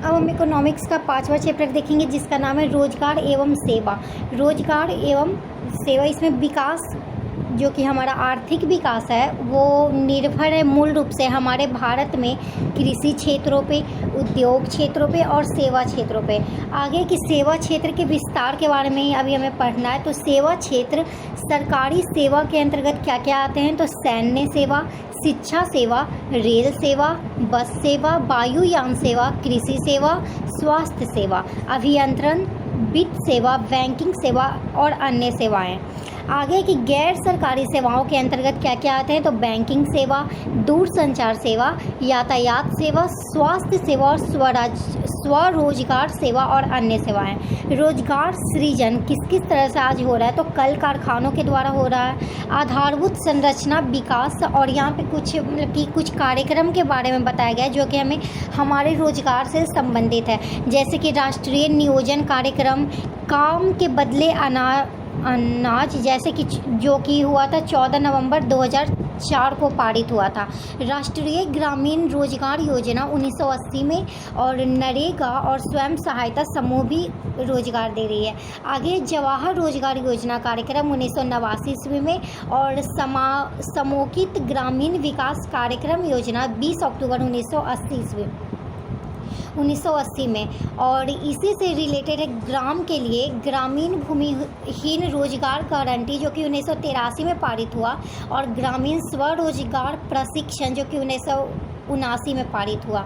अब हम इकोनॉमिक्स का 5वां चैप्टर देखेंगे जिसका नाम है रोजगार एवं सेवा। रोजगार एवं सेवा, इसमें विकास जो कि हमारा आर्थिक विकास है वो निर्भर है मूल रूप से हमारे भारत में कृषि क्षेत्रों पे, उद्योग क्षेत्रों पे और सेवा क्षेत्रों पे। आगे की सेवा क्षेत्र के विस्तार के बारे में ही अभी हमें पढ़ना है। तो सेवा क्षेत्र सरकारी सेवा के अंतर्गत क्या क्या आते हैं, तो सैन्य सेवा, शिक्षा सेवा, रेल सेवा, बस सेवा, वायुयान सेवा, कृषि सेवा, स्वास्थ्य सेवा, अभियंत्रण, वित्त सेवा, बैंकिंग सेवा और अन्य सेवाएं। आगे की गैर सरकारी सेवाओं के अंतर्गत क्या क्या आते हैं, तो बैंकिंग सेवा, दूरसंचार सेवा, यातायात सेवा, स्वास्थ्य सेवा और स्वरोजगार सेवा और अन्य सेवाएं। रोजगार सृजन किस किस तरह से आज हो रहा है, तो कल कारखानों के द्वारा हो रहा है। आधारभूत संरचना विकास, और यहाँ पे कुछ कार्यक्रम के बारे में बताया गया है जो कि हमें हमारे रोजगार से संबंधित है, जैसे कि राष्ट्रीय नियोजन कार्यक्रम, काम के बदले अनाज, जैसे कि जो कि हुआ था 14 नवंबर 2004 को पारित हुआ था। राष्ट्रीय ग्रामीण रोजगार योजना 1980 में, और नरेगा और स्वयं सहायता समूह भी रोजगार दे रही है। आगे जवाहर रोजगार योजना कार्यक्रम 1989 ईस्वी में, और समोकित ग्रामीण विकास कार्यक्रम योजना 20 अक्टूबर 1980 में, और इसी से रिलेटेड है ग्राम के लिए ग्रामीण भूमिहीन रोजगार गारंटी जो कि 1983 में पारित हुआ, और ग्रामीण स्वरोजगार प्रशिक्षण जो कि 1979 में पारित हुआ।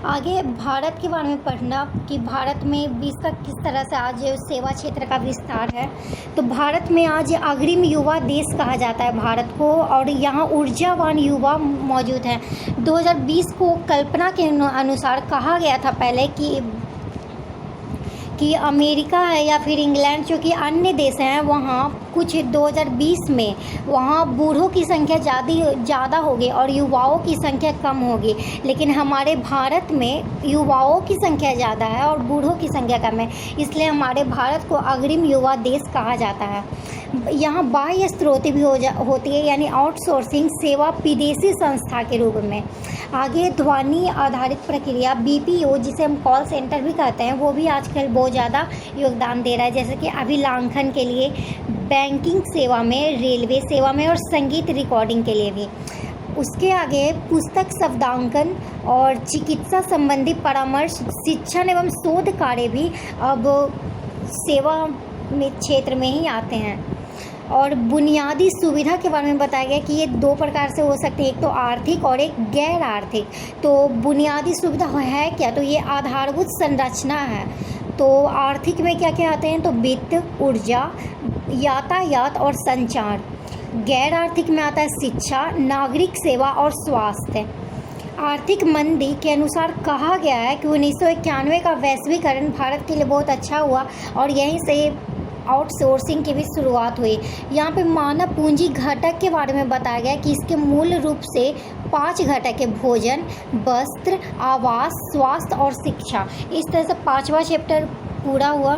आगे भारत के बारे में पढ़ना कि भारत में इसका किस तरह से आज सेवा क्षेत्र का विस्तार है। तो भारत में आज अग्रिम युवा देश कहा जाता है भारत को, और यहाँ ऊर्जावान युवा मौजूद हैं। 2020 को कल्पना के अनुसार कहा गया था पहले कि अमेरिका है या फिर इंग्लैंड जो कि अन्य देश हैं, वहाँ कुछ 2020 में वहाँ बूढ़ों की संख्या ज़्यादा होगी और युवाओं की संख्या कम होगी, लेकिन हमारे भारत में युवाओं की संख्या ज़्यादा है और बूढ़ों की संख्या कम है, इसलिए हमारे भारत को अग्रिम युवा देश कहा जाता है। यहाँ बाह्य स्रोत भी होती है, यानी आउटसोर्सिंग सेवा विदेशी संस्था के रूप में। आगे ध्वनि आधारित प्रक्रिया BPO जिसे हम कॉल सेंटर भी कहते हैं, वो भी आजकल बहुत ज़्यादा योगदान दे रहा है, जैसे कि अभिलाखन के लिए, बैंकिंग सेवा में, रेलवे सेवा में और संगीत रिकॉर्डिंग के लिए भी। उसके आगे पुस्तक शब्दांकन और चिकित्सा संबंधी परामर्श, शिक्षण एवं शोध कार्य भी अब सेवा में क्षेत्र में ही आते हैं। और बुनियादी सुविधा के बारे में बताया गया कि ये 2 प्रकार से हो सकती है, एक तो आर्थिक और एक गैर आर्थिक। तो बुनियादी सुविधा है क्या, तो ये आधारभूत संरचना है। तो आर्थिक में क्या क्या आते हैं, तो वित्त, ऊर्जा, यातायात और संचार। गैर आर्थिक में आता है शिक्षा, नागरिक सेवा और स्वास्थ्य। आर्थिक मंदी के अनुसार कहा गया है कि 1991 का वैश्वीकरण भारत के लिए बहुत अच्छा हुआ और यहीं से आउटसोर्सिंग की भी शुरुआत हुई। यहाँ पे मानव पूंजी घटक के बारे में बताया गया कि इसके मूल रूप से 5 घटक है: भोजन, वस्त्र, आवास, स्वास्थ्य और शिक्षा। इस तरह से 5वां चैप्टर पूरा हुआ।